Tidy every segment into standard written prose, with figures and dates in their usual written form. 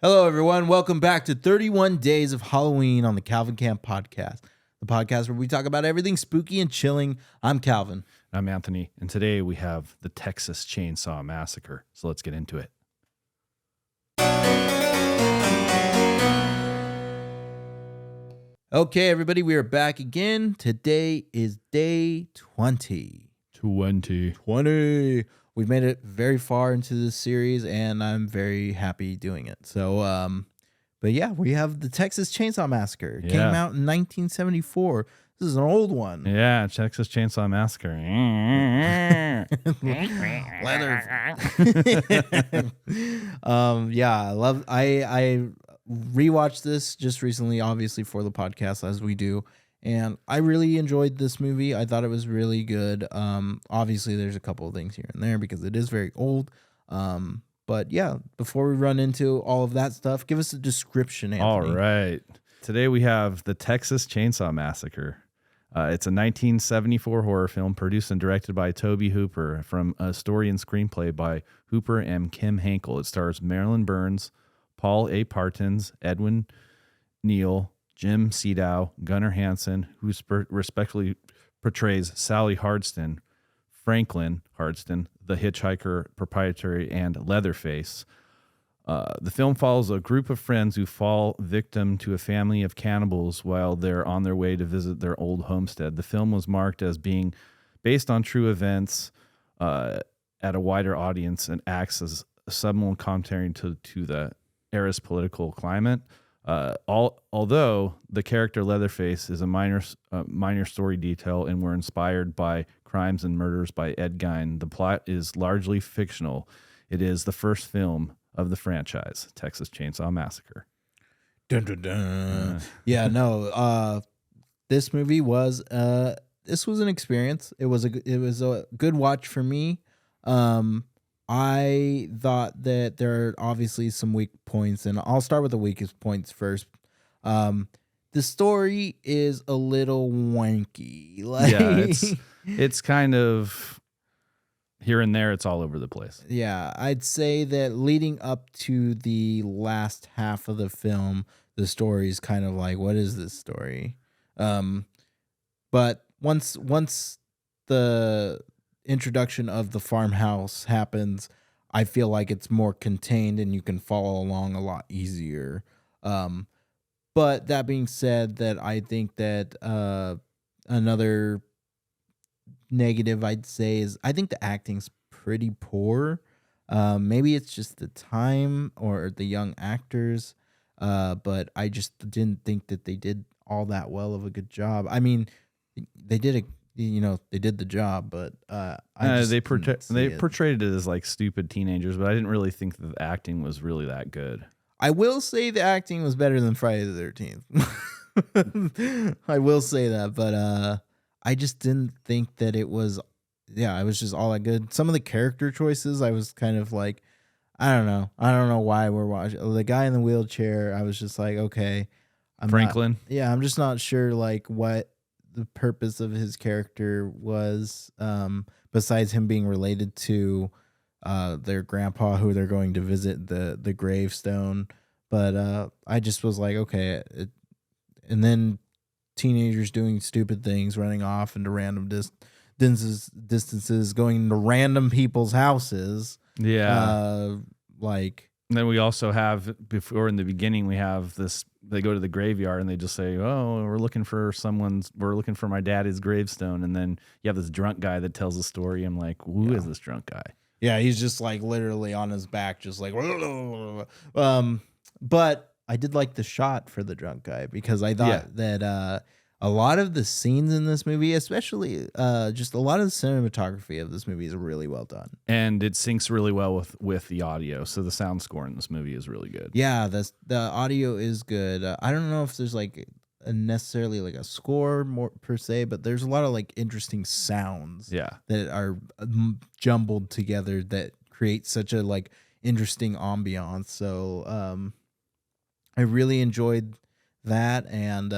Hello, everyone. Welcome back to 31 Days of Halloween on the Calvin Camp Podcast, the podcast where we talk about everything spooky and chilling. I'm Calvin. I'm Anthony, and today we have the Texas Chain Saw Massacre. So let's get into it. Okay, everybody, we are back again. Today is day 20. 20. We've made it very far into this series, and I'm very happy doing it. So, but yeah, we have the Texas Chain Saw Massacre. It came out in 1974. This is an old one. Yeah, Texas Chain Saw Massacre. Leather. Yeah, I rewatched this just recently, obviously for the podcast, as we do. And I really enjoyed this movie. I thought it was really good. Obviously, there's a couple of things here and there because it is very old. But yeah, before we run into all of that stuff, give us a description, Anthony. All right. Today we have the Texas Chain Saw Massacre. It's a 1974 horror film produced and directed by Tobe Hooper from a story and screenplay by Hooper and Kim Henkel. It stars Marilyn Burns, Paul A. Partins, Edwin Neal, Jim Sedow, Gunnar Hansen, who respectively portrays Sally Hardston, Franklin Hardston, the hitchhiker, proprietary, and Leatherface. The film follows a group of friends who fall victim to a family of cannibals while they're on their way to visit their old homestead. The film was marked as being based on true events at a wider audience and acts as a subliminal commentary to the era's political climate. Although the character Leatherface is a minor story detail and were inspired by Crimes and Murders by Ed Gein, the plot is largely fictional. It is the first film of the franchise, Texas Chain Saw Massacre. Dun, dun, dun. Yeah, no. This movie was this was an experience. It was a good watch for me. I thought that there are obviously some weak points, and I'll start with the weakest points first. The story is a little wanky. It's kind of here and there. It's all over the place. Yeah, I'd say that leading up to the last half of the film, the story is kind of like, what is this story? But once the introduction of the farmhouse happens, I feel like it's more contained and you can follow along a lot easier. But that being said, that I think that another negative I'd say is I think the acting's pretty poor. Maybe it's just the time or the young actors, but I just didn't think that they did all that well of a good job. I mean, they did they did the job, but they portrayed it as like stupid teenagers, but I didn't really think that the acting was really that good. I will say the acting was better than Friday the 13th. I will say that, but I just didn't think that it was. Yeah, it was just all that good. Some of the character choices, I was kind of like, I don't know why we're watching the guy in the wheelchair. I was just like, okay, Franklin. I'm just not sure like what the purpose of his character was, besides him being related to their grandpa who they're going to visit the gravestone. But I just was like, okay, and then teenagers doing stupid things, running off into random distances, going to random people's houses. Yeah. And then we also have, before in the beginning, we have this, they go to the graveyard and they just say, oh, we're looking for my daddy's gravestone. And then you have this drunk guy that tells the story. I'm like, who is this drunk guy? Yeah, he's just like literally on his back, just like, but I did like the shot for the drunk guy because I thought that a lot of the scenes in this movie, especially just a lot of the cinematography of this movie is really well done. And it syncs really well with the audio. So the sound score in this movie is really good. Yeah, the audio is good. I don't know if there's like necessarily like a score more per se, but there's a lot of like interesting sounds that are jumbled together that create such a like interesting ambiance. So I really enjoyed that, and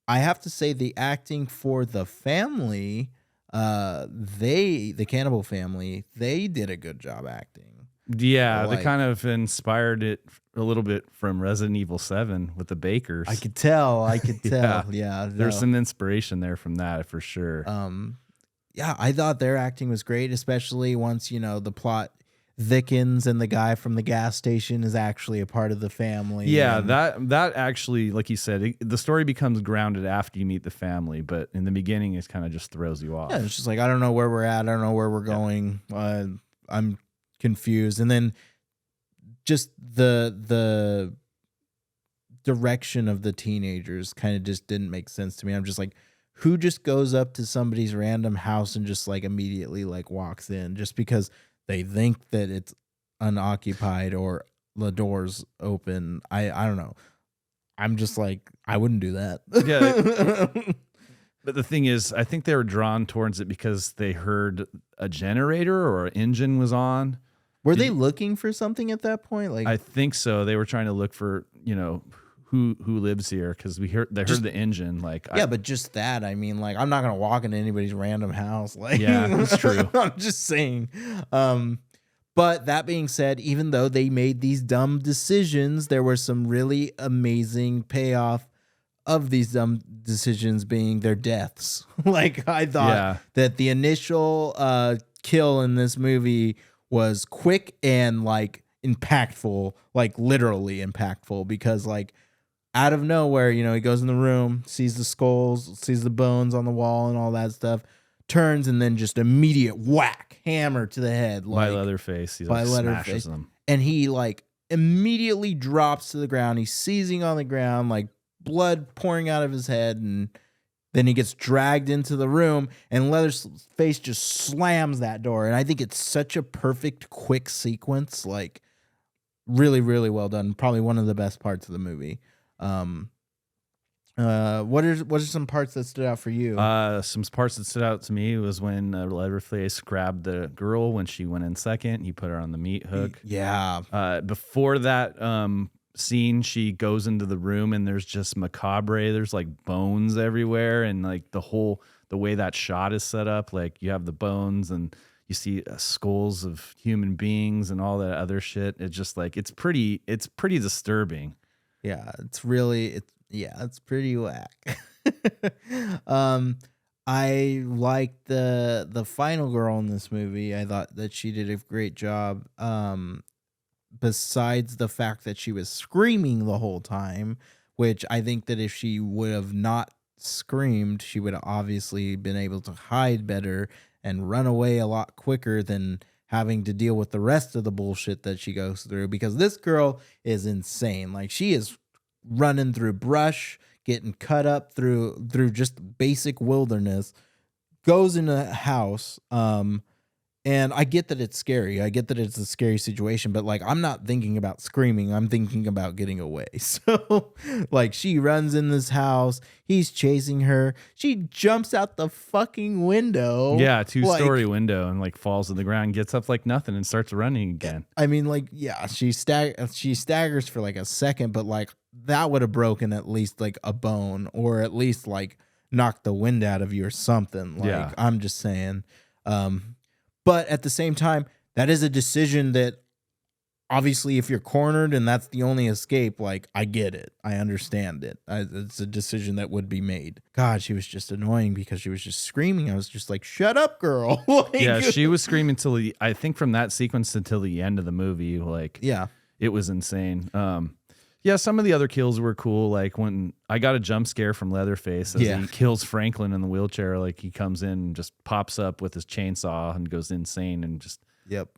I have to say the acting for the family, the cannibal family, they did a good job acting. Yeah, they Like, kind of inspired it a little bit from Resident Evil 7 with the Bakers. I could tell. I could Yeah. tell. Yeah. There's No. some inspiration there from that for sure. Yeah, I thought their acting was great, especially once, the plot thickens and the guy from the gas station is actually a part of the family. Yeah, and that actually, like you said, the story becomes grounded after you meet the family, but in the beginning, it kind of just throws you off. yeah, it's just like, I don't know where we're at. I don't know where we're going. I'm confused. And then just the direction of the teenagers kind of just didn't make sense to me. I'm just like, who just goes up to somebody's random house and just like immediately like walks in just because they think that it's unoccupied or the door's open? I don't know. I'm just like, I wouldn't do that. Yeah. But the thing is, I think they were drawn towards it because they heard a generator or an engine was on. Were they looking for something at that point? Like, I think so. They were trying to look for, who lives here because they heard the engine. Like, yeah, but just that. I mean, like, I'm not gonna walk into anybody's random house. Like, yeah, that's true. I'm just saying. But that being said, even though they made these dumb decisions, there were some really amazing payoff of these dumb decisions being their deaths. Like, I thought that the initial kill in this movie was quick and like impactful, like literally impactful, because like out of nowhere, he goes in the room, sees the skulls, sees the bones on the wall and all that stuff, turns, and then just immediate whack, hammer to the head. Like, by Leatherface. He like smashes them. And he like immediately drops to the ground. He's seizing on the ground, like blood pouring out of his head, and then he gets dragged into the room, and Leatherface just slams that door. And I think it's such a perfect, quick sequence. Like, really, really well done. Probably one of the best parts of the movie. What are some parts that stood out for you? Some parts that stood out to me was when Leatherface grabbed the girl when she went in second. He put her on the meat hook. Yeah. Before that scene, she goes into the room and there's just macabre. There's like bones everywhere, and like the way that shot is set up, like you have the bones and you see skulls of human beings and all that other shit. It's just like it's pretty disturbing. Yeah, it's pretty whack. I liked the final girl in this movie. I thought that she did a great job. Besides the fact that she was screaming the whole time, which I think that if she would have not screamed, she would have obviously been able to hide better and run away a lot quicker than having to deal with the rest of the bullshit that she goes through, because this girl is insane. Like, she is running through brush, getting cut up through just basic wilderness, goes in a house. And I get that it's scary. I get that it's a scary situation, but like, I'm not thinking about screaming. I'm thinking about getting away. So like, she runs in this house. He's chasing her. She jumps out the fucking window. Yeah, two-story window, and like falls to the ground, gets up like nothing, and starts running again. I mean, like, yeah, she staggers for like a second, but like that would have broken at least like a bone, or at least like knocked the wind out of you or something. Like, yeah. I'm just saying. But at the same time, that is a decision that obviously if you're cornered and that's the only escape, like, I get it. I understand it. It's a decision that would be made. God, she was just annoying because she was just screaming. I was just like, shut up, girl. Like, yeah, she was screaming I think from that sequence until the end of the movie. Like, yeah, it was insane. Yeah, some of the other kills were cool. Like when I got a jump scare from Leatherface as he kills Franklin in the wheelchair. Like, he comes in and just pops up with his chainsaw and goes insane and just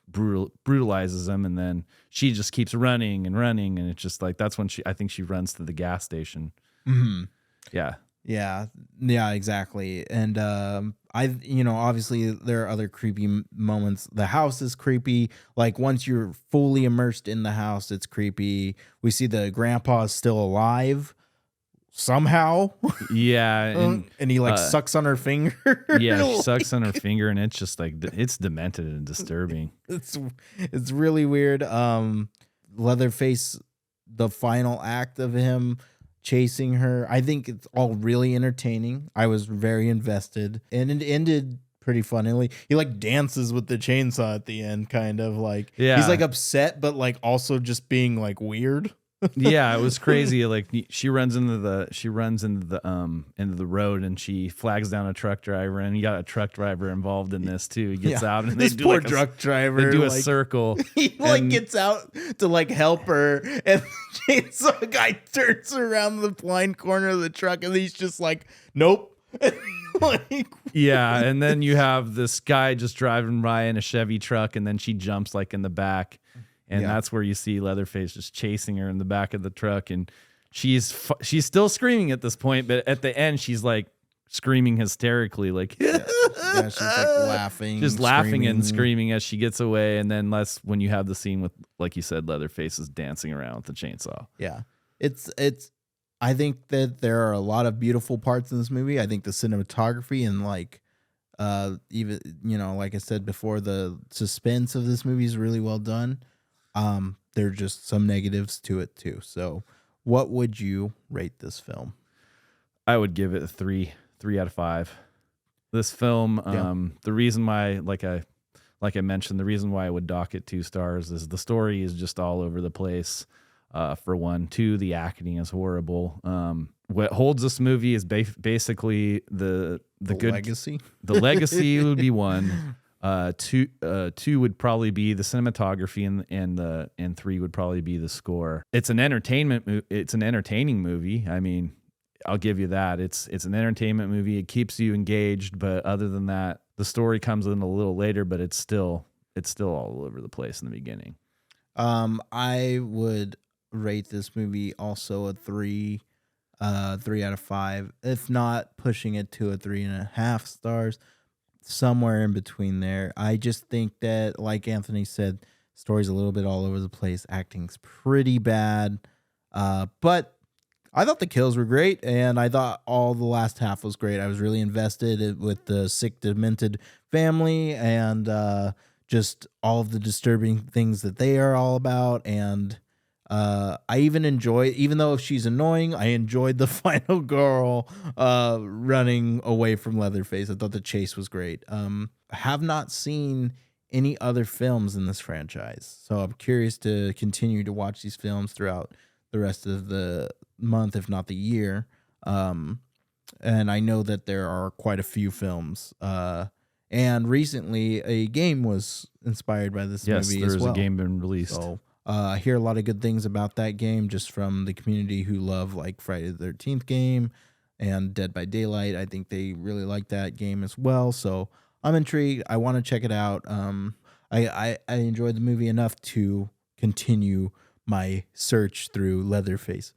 brutalizes him. And then she just keeps running and running. And it's just like, that's when I think she runs to the gas station. Mm-hmm. Yeah. Yeah, exactly. And obviously there are other creepy moments. The house is creepy. Like, once you're fully immersed in the house, it's creepy. We see the grandpa is still alive somehow. Yeah, and he like sucks on her finger. Yeah, she sucks on her finger, and it's just like, it's demented and disturbing. It's really weird. Leatherface, the final act of him chasing her, I think it's all really entertaining. I was very invested, and it ended pretty funnily. He like dances with the chainsaw at the end, kind of like Yeah. he's like upset, but like also just being like weird. Yeah, it was crazy. Like she runs into the into the road, and she flags down a truck driver, and you got a truck driver involved in this too. He gets out, and this they do poor like truck driver. They do a like, circle. He like gets out to like help her, and the chainsaw guy turns around the blind corner of the truck, and he's just like, nope. Like, yeah, and then you have this guy just driving by in a Chevy truck, and then she jumps like in the back. And that's where you see Leatherface just chasing her in the back of the truck. And she's still screaming at this point. But at the end, she's like screaming hysterically. Like, she's like laughing. Just laughing and screaming as she gets away. And then when you have the scene with, like you said, Leatherface is dancing around with the chainsaw. Yeah. I think that there are a lot of beautiful parts in this movie. I think the cinematography and like, even, like I said before, the suspense of this movie is really well done. There are just some negatives to it too. So what would you rate this film? I would give it a 3 out of 5. This film, the reason why, like I mentioned, the reason why I would dock it 2 stars is the story is just all over the place. For 1, 2, the acting is horrible. What holds this movie is basically the good legacy. The legacy would be 1. 2 would probably be the cinematography, and 3 would probably be the score. It's an entertaining movie. I mean, I'll give you that. It's an entertainment movie. It keeps you engaged, but other than that, the story comes in a little later, but it's still all over the place in the beginning. I would rate this movie also a 3 out of 5, if not pushing it to a 3.5 stars. Somewhere in between there. I just think that, like Anthony said, story's a little bit all over the place. Acting's pretty bad. But I thought the kills were great, and I thought all the last half was great. I was really invested with the sick, demented family and just all of the disturbing things that they are all about. And I even enjoy, even though she's annoying, I enjoyed the final girl running away from Leatherface. I thought the chase was great. I have not seen any other films in this franchise, so I'm curious to continue to watch these films throughout the rest of the month, if not the year. And I know that there are quite a few films. And recently, a game was inspired by this movie as well. Yes, there's a game been released. So, I hear a lot of good things about that game just from the community who love like Friday the 13th game and Dead by Daylight. I think they really like that game as well. So I'm intrigued. I want to check it out. I enjoyed the movie enough to continue my search through Leatherface.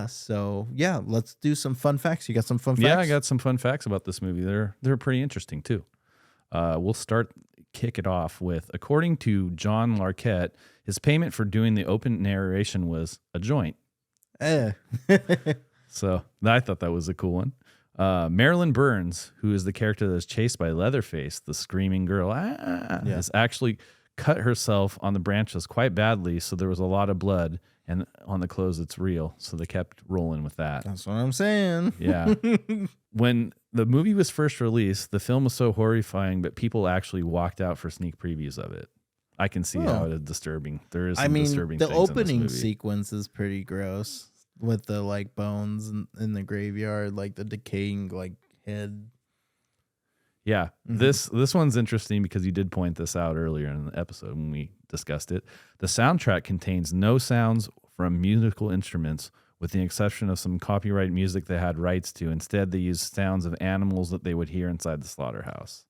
So yeah, let's do some fun facts. You got some fun facts? Yeah, I got some fun facts about this movie. They're pretty interesting too. We'll kick it off with, according to John Larroquette, his payment for doing the open narration was a joint. So I thought that was a cool one. Marilyn Burns, who is the character that's chased by Leatherface, the screaming girl, has actually cut herself on the branches quite badly, so there was a lot of blood, and on the clothes it's real, so they kept rolling with that. That's what I'm saying. Yeah. When the movie was first released, the film was so horrifying, but people actually walked out for sneak previews of it. I can see how it is disturbing. There is some disturbing things the opening in this movie. sequence is pretty gross with the like bones in the graveyard, like the decaying like head. Yeah, this one's interesting because you did point this out earlier in the episode when we discussed it. The soundtrack contains no sounds from musical instruments, with the exception of some copyright music they had rights to. Instead, they used sounds of animals that they would hear inside the slaughterhouse.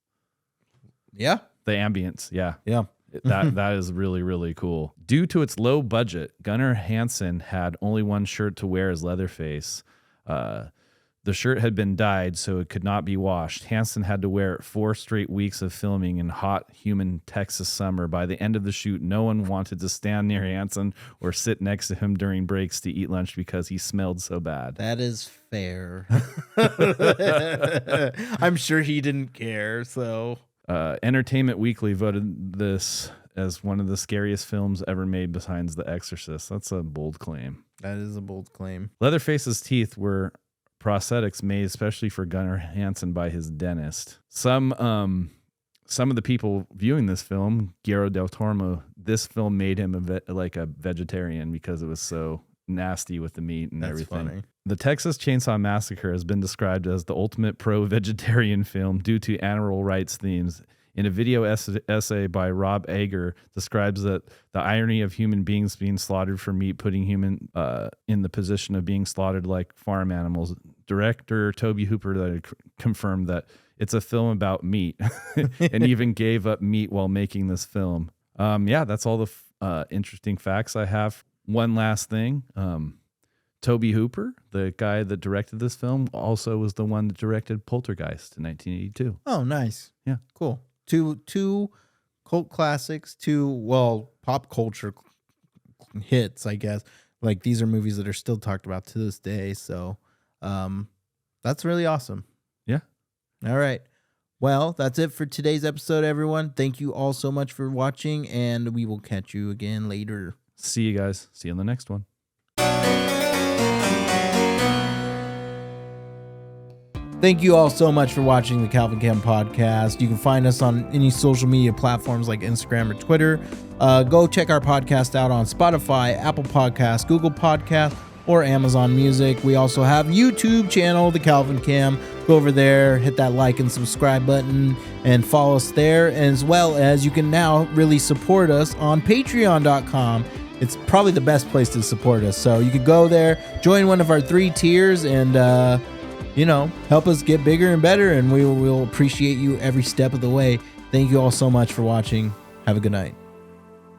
Yeah. The ambience, yeah. Yeah. That is really, really cool. Due to its low budget, Gunnar Hansen had only one shirt to wear as Leatherface. The shirt had been dyed, so it could not be washed. Hansen had to wear it 4 straight weeks of filming in hot, humid Texas summer. By the end of the shoot, no one wanted to stand near Hansen or sit next to him during breaks to eat lunch because he smelled so bad. That is fair. I'm sure he didn't care, so... Entertainment Weekly voted this as one of the scariest films ever made besides The Exorcist. That's a bold claim. That is a bold claim. Leatherface's teeth were prosthetics made especially for Gunnar Hansen by his dentist. Some of the people viewing this film, Guillermo del Toro, this film made him a vegetarian because it was so nasty with the meat and everything. Funny. The Texas Chainsaw Massacre has been described as the ultimate pro-vegetarian film due to animal rights themes. In a video essay by Rob Ager, describes that the irony of human beings being slaughtered for meat, putting human in the position of being slaughtered like farm animals. Director Toby Hooper confirmed that it's a film about meat and even gave up meat while making this film. That's all the interesting facts I have. One last thing. Toby Hooper, the guy that directed this film, also was the one that directed Poltergeist in 1982. Oh, nice. Yeah. Cool. Two cult classics, pop culture hits, I guess. Like, these are movies that are still talked about to this day. So that's really awesome. Yeah. All right. Well, that's it for today's episode, everyone. Thank you all so much for watching, and we will catch you again later. See you guys. See you on the next one. Thank you all so much for watching the Calvin Cam podcast. You can find us on any social media platforms like Instagram or Twitter. Go check our podcast out on Spotify, Apple Podcasts, Google Podcasts, or Amazon Music. We also have YouTube channel, the Calvin Cam. Go over there, hit that like and subscribe button, and follow us there. As well as you can now really support us on Patreon.com. It's probably the best place to support us. So you can go there, join one of our 3 tiers, and help us get bigger and better, and we will appreciate you every step of the way. Thank you all so much for watching. Have a good night.